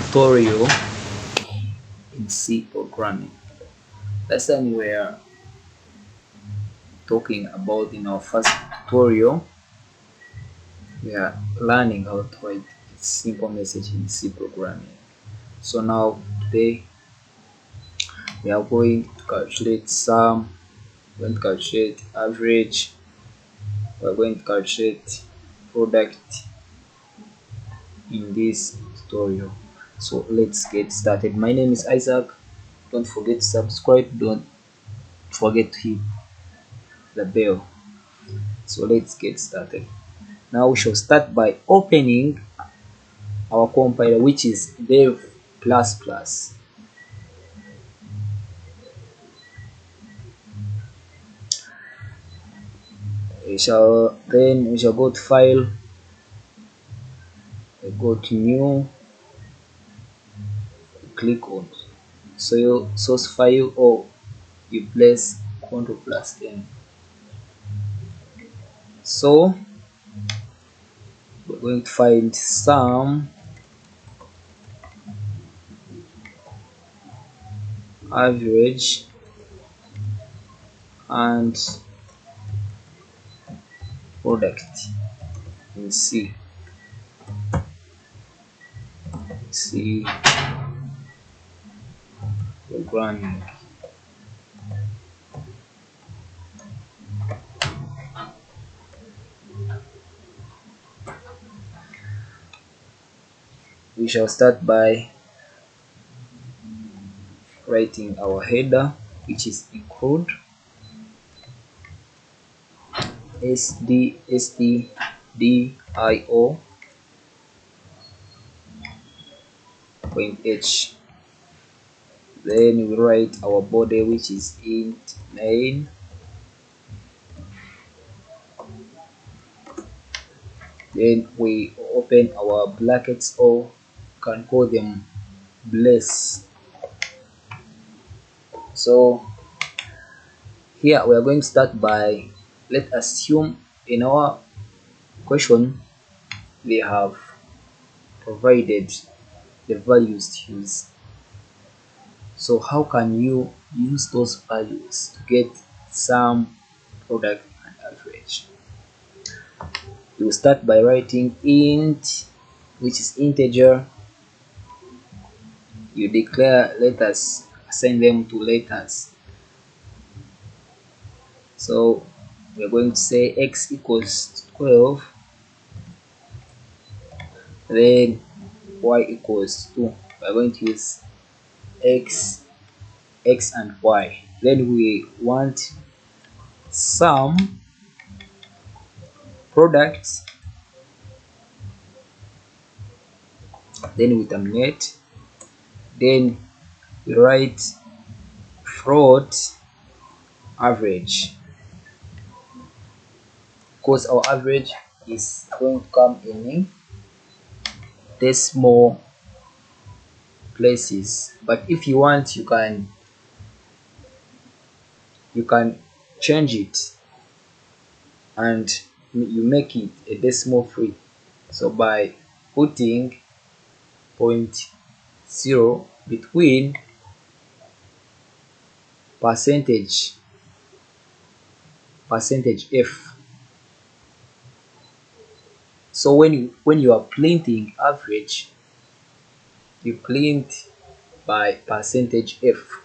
tutorial in C programming. Last time we were talking about in our first tutorial, we are learning how to write a simple message in C programming. So now today we are going to calculate sum, we're going to calculate average, we're going to calculate product in this tutorial. So let's get started. My name is Isaac. Don't forget to subscribe, don't forget to hit the bell. So let's get started. Now we shall start by opening our compiler, which is dev++. We shall go to file, we go to new, click on source file, or you press Ctrl+N. So we're going to find sum, average, and product in C programming. We shall start by writing our header, which is include stdio point h. Then we write our body, which is int main. Then we open our brackets, or can call them brace. So here we are going to start by, let's assume in our question we have provided the values to use. So how can you use those values to get sum, product, and average? You start by writing int, which is integer. You declare letters, assign them to letters. So we're going to say x equals 12, then y equals 2. We're going to use x and y. Then we want sum, product, then we terminate. Then we write float average, because our average is going to come in decimal places. But if you want, you can change it and you make it a decimal free. So by putting 0.0 between percentage f. So when you are printing average, you print by percentage f,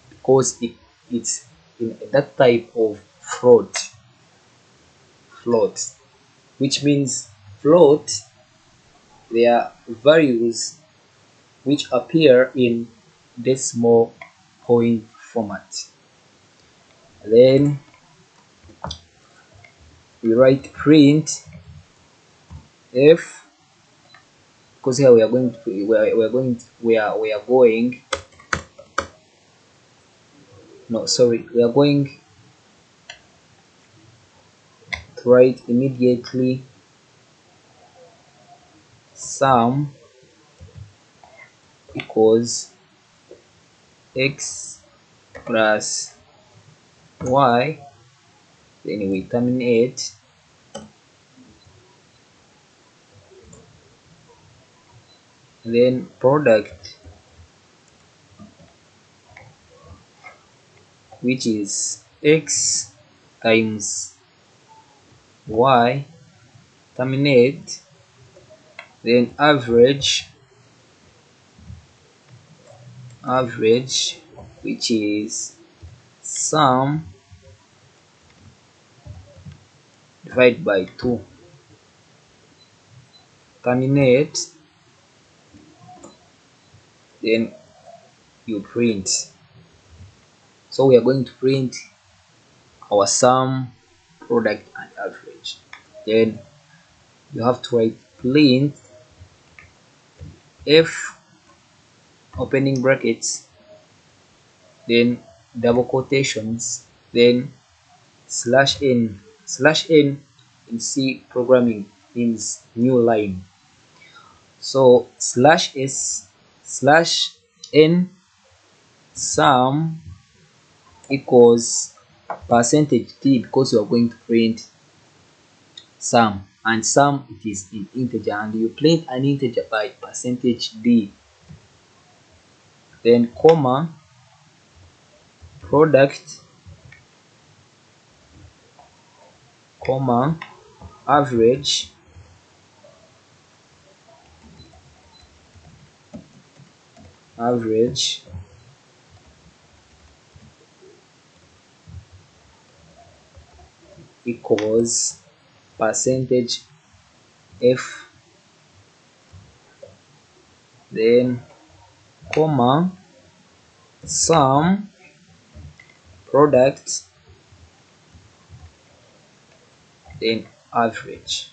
because it's in that type of float, which means float, they are values which appear in decimal point format. Then we write print f, because here we are going to write immediately sum equals x plus y, then we terminate. then product, which is x times y, terminate, then average, which is sum divided by 2, terminate, then you print. So we are going to print our sum, product and average. Then you have to write print f, opening brackets, then double quotations, then slash n. Slash n in C programming means new line. So slash s slash n sum equals percentage d, because you are going to print sum, and sum it is in integer, and you print an integer by percentage d. Then comma, product, comma, average, equals percentage f, then comma, sum, product, then average.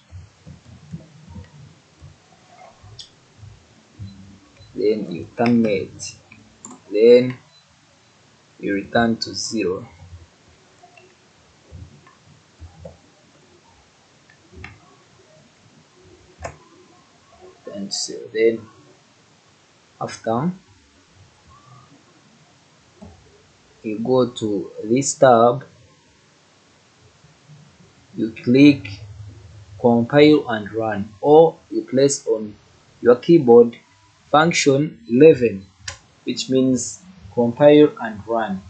Then you terminate, then you return to 0. And so then after you go to this tab, you click compile and run, or you place on your keyboard function 11, which means compile and run.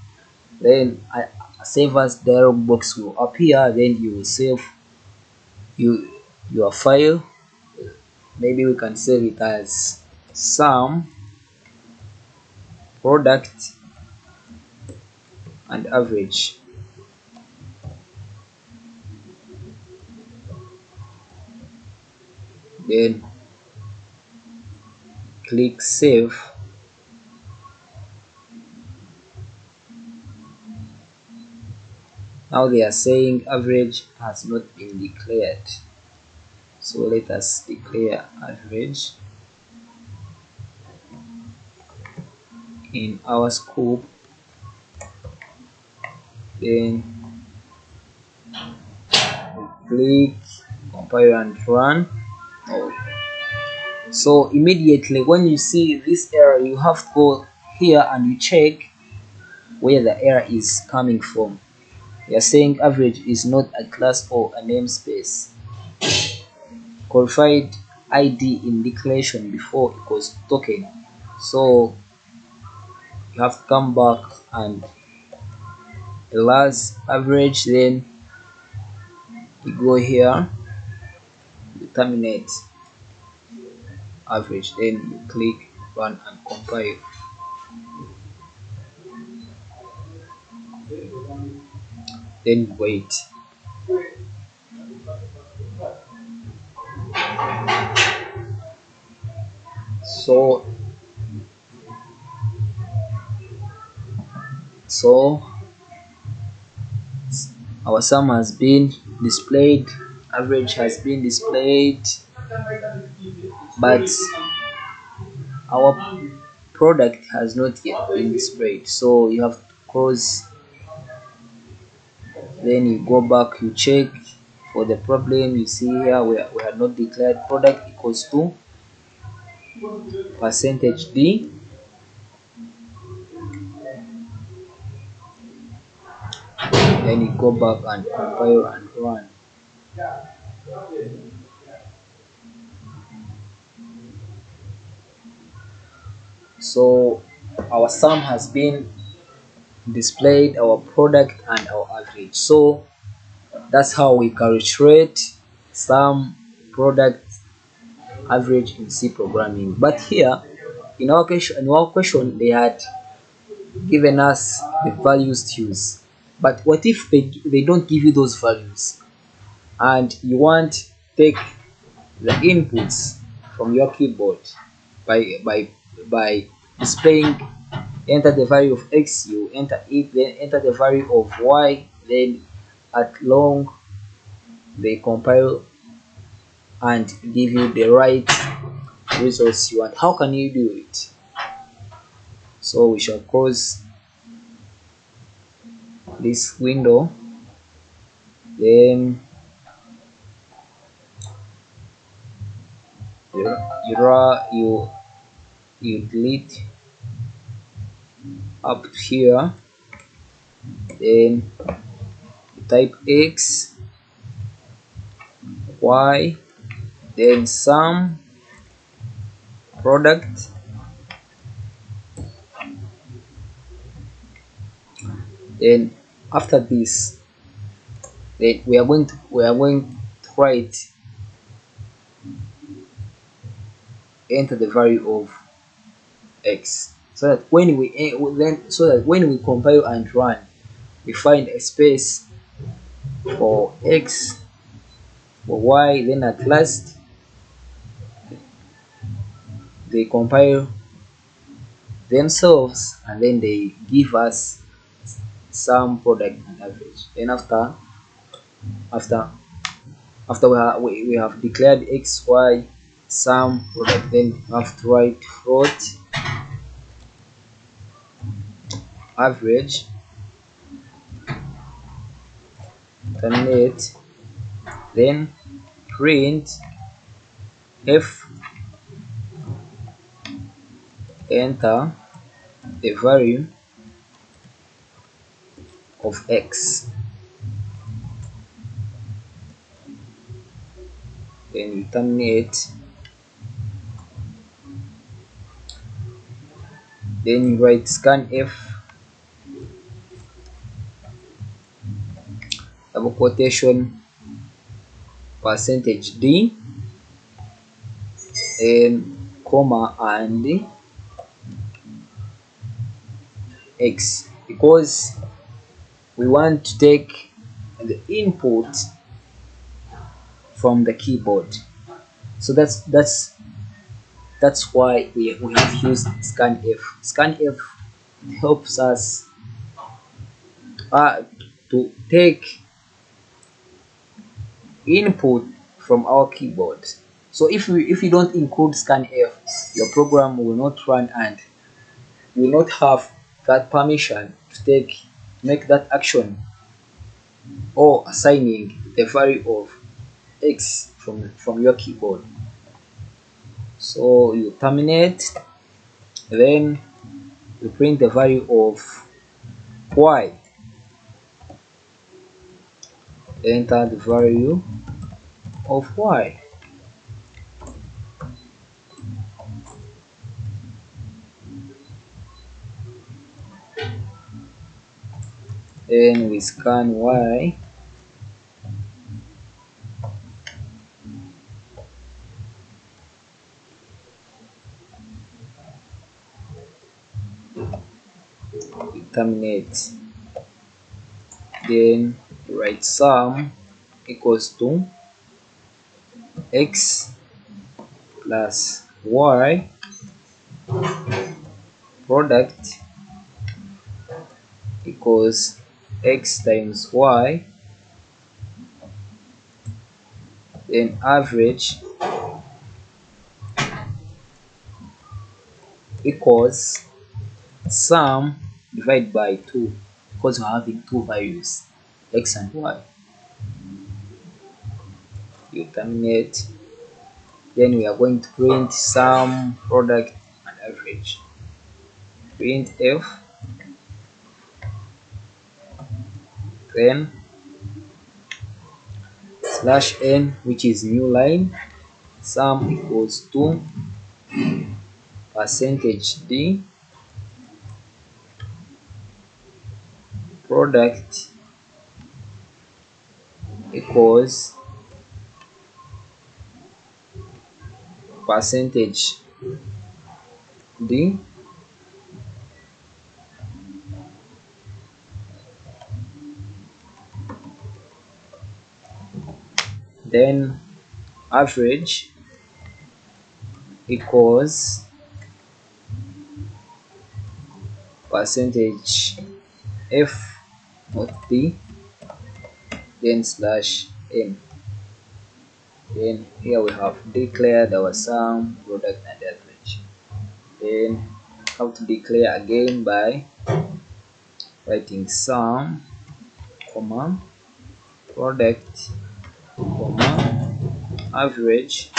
Then a save as dialog box will appear. Then you will save your file. Maybe we can save it as sum, product and average. Then click save. Now they are saying average has not been declared, so let us declare average in our scope. Then click compile and run. So immediately when you see this error, you have to go here and you check where the error is coming from. They are saying average is not a class or a namespace. Qualified ID in declaration before equals token. So you have to come back and last average, then you go here, you terminate average, then you click run and compile. Then wait. So our sum has been displayed, average has been displayed, but our product has not yet been displayed. So you have to close, then you go back, you check for the problem. You see here we have not declared product equals to percentage d, then you go back and compile and run. So our sum has been displayed, our product and our average. So that's how we calculate sum, product, average in C programming. But here in our question they had given us the values to use. But what if they don't give you those values and you want to take the inputs from your keyboard by displaying, enter the value of x, you enter it, then enter the value of y, then at long they compile and give you the right results you want. How can you do it? So we shall close this window, then you you delete up here, then you type x, y, then sum, product, then after this, then we are going to write, enter the value of x, so that when we compile and run, we find a space for x, for y, then at last they compile themselves and then they give us some product and average. Then after we have declared x, y, sum, product, then we have to write float average, terminate, then print f, enter the value of x, then you terminate, then you write scanf, double quotation, %d, and comma and x, because we want to take the input from the keyboard. So that's why we have used scanf. Scanf helps us to take input from our keyboard. So if you don't include scanf, your program will not run and you will not have that permission to make that action or assigning the value of x from your keyboard. So you terminate, then you print the value of y, enter the value of y, then we scan y, we terminate, then write sum equals to x plus y, product equals x times y, then average equals sum divided by 2, because we're having two values, x and y. You terminate, then we are going to print sum, product and average. Print f, then /n, which is new line, sum equals 2, percentage D product equals percentage D then average equals percentage F of D then slash M. Then here we have declared our sum, product and average. Then have to declare again by writing sum, comma, product, comma, average,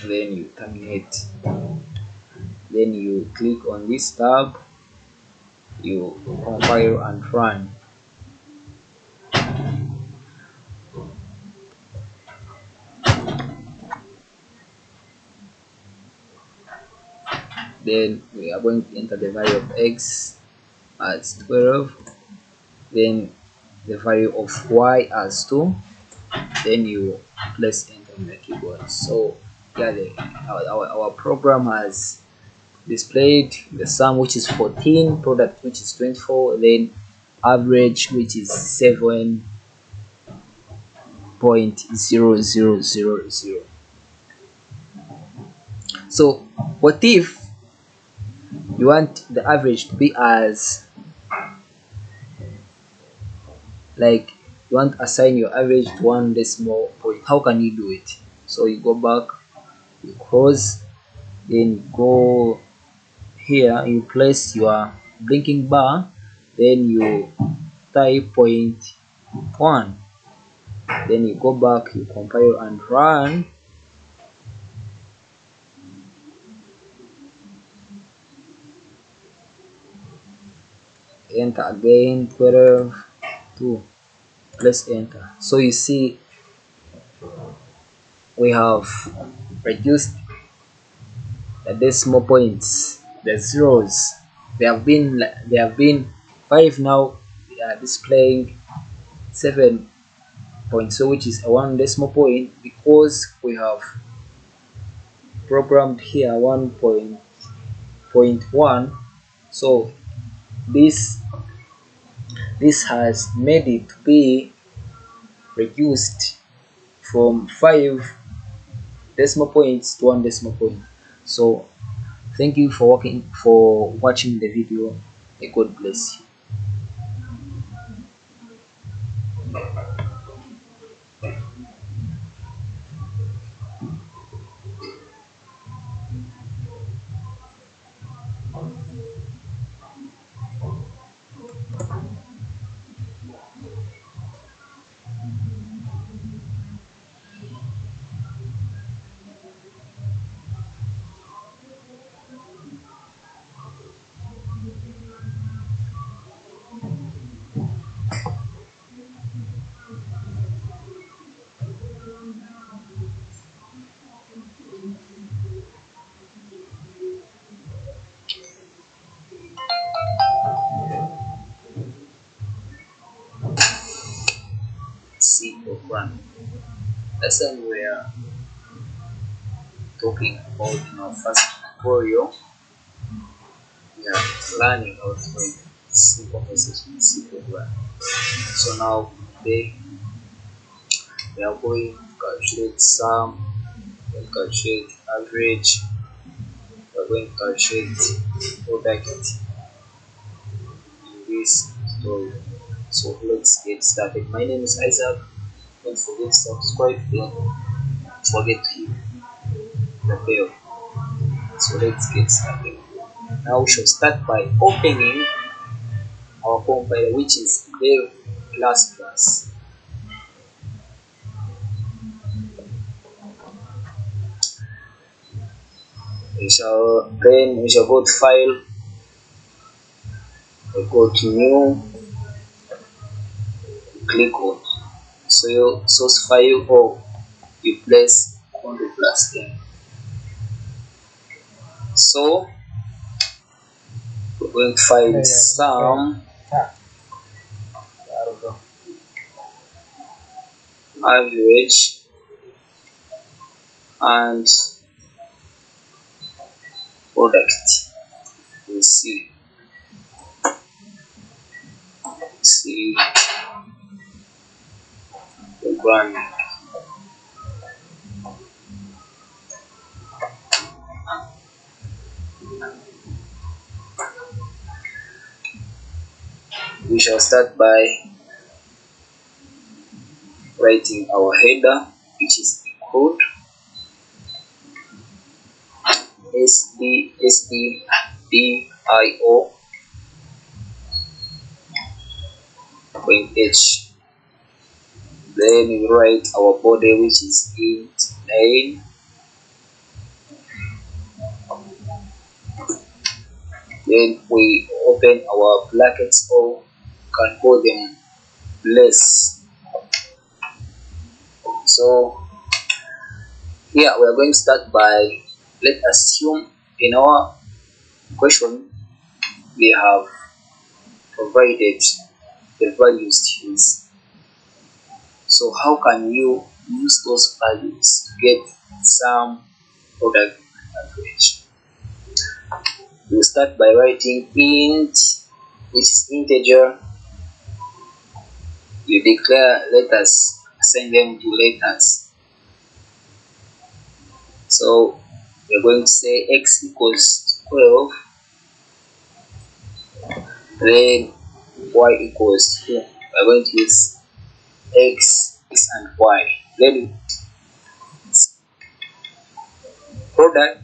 then you terminate. Then you click on this tab, you compile and run. Then we are going to enter the value of x as 12, then the value of y as 2, then you press enter on the keyboard. So yeah, our program has displayed the sum, which is 14, product which is 24, then average which is 7.0000. So what if you want the average to be as, like, you want to assign your average to one decimal point? How can you do it? So you go back, you close, then you go here, you place your blinking bar, then you type 0.1, then you go back, you compile and run. Enter again 12, 2, press enter. So you see we have reduced the decimal points, the zeros. They have been 5, now they are displaying 7 point, so which is a 1 decimal point, because we have programmed here 1.1. So this has made it to be reduced from 5 decimal points to 1 decimal point. So thank you for watching the video. May God bless you. C program. Lesson we are talking about in our first tutorial. We are learning how to make simple message in C program. So now today we are going to calculate sum, then calculate average, we are going to calculate product in this tutorial. So let's get started. My name is Isaac. Don't forget to subscribe, don't forget to hit the bell. So let's get started. Now we shall start by opening our compiler, which is Dev++. We shall go to file, we go to new, click on source file or you place Ctrl plus N. So we're going to find some average and product. We see programming. We shall start by writing our header, which is code SDSDDIO point H. Then we write our body, which is int name. Then we open our brackets, or can call them less. So here we are going to start by, let's assume in our question we have provided the value strings. So how can you use those values to get some product average? You start by writing int, which is integer. You declare letters, assign them to letters. So we're going to say x equals 12, then y equals 2. We're going to use x and y. Then product,